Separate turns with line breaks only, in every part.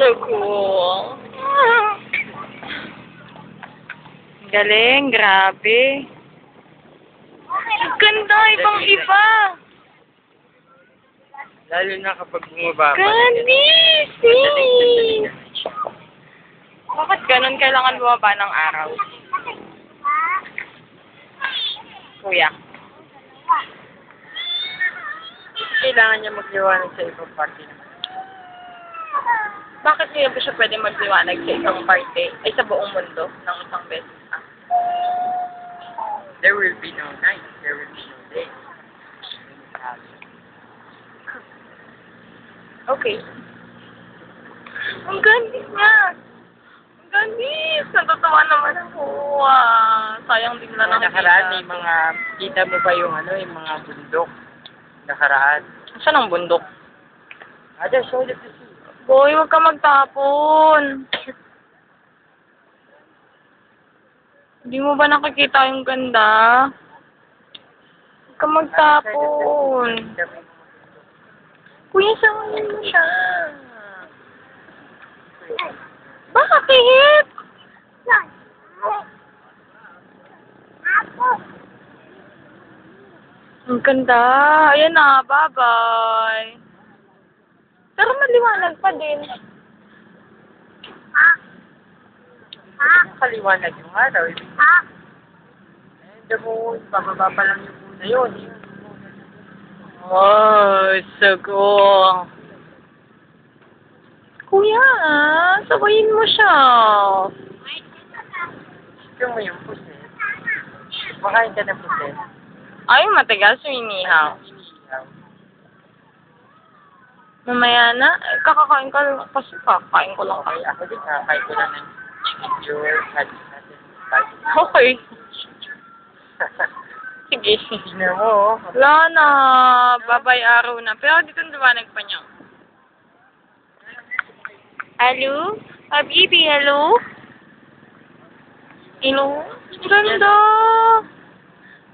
so cool. Galing, grabe. Ang ganda, ibang-iba.
Lalo na kapag bumaba pa.
Ganising! Bakit ganun kailangan bumaba ng araw? Kuya.
Kailangan niya magliwanag sa ibang party naman.
Bakit kaya ba siya pwede magliwanag sa isang parte, ay sa buong mundo ng isang beses na?
There will be no night. There will be no day.
Okay. Ang gandis niya! Ang gandis! Natatawa naman ako. Sayang din na
Mga nakaraan, may mga, kita mo ba yung ano, yung mga bundok? Nakaraan.
Saan ang bundok?
Ada, show the sea.
Boy, huwag ka magtapon. Hindi mo ba nakikita yung ganda? Huwag ka magtapon. Kuya, sangayin mo siya. Bakit? Ang ganda. Ayan na, bye-bye. Pero maliwanag pa din.
Kaliwanag yung araw. Hindi mo, bababa pa lang yung muna yun.
Oh, so cool. Kuya, sabayin mo siya.
Gusto mo yung pusit? Makain ka ng pusit?
Ay, matigas yung inihaw. Mamaya na, kakakain ka lang. Kasi kakain ko lang.
Okay, ako din kakain ko lang ng chicken natin.
Okay. Sige.
Tignan mo.
Wala na. Babay araw na. Pero dito liwanag pa niya. Hello? Habibi, hello? Hello? Ang ganda.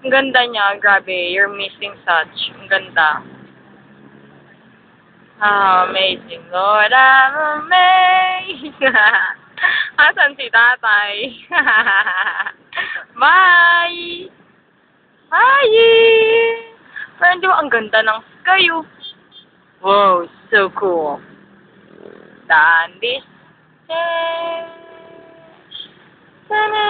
Ang ganda niya. Grabe. You're missing such. Ang ganda. Amazing, Lord, I'm amazed. Asan si tatay? Bye! Bye! Pero di ba ang ganda ng sky, oh. Wow, so cool. Done this. Ta-da!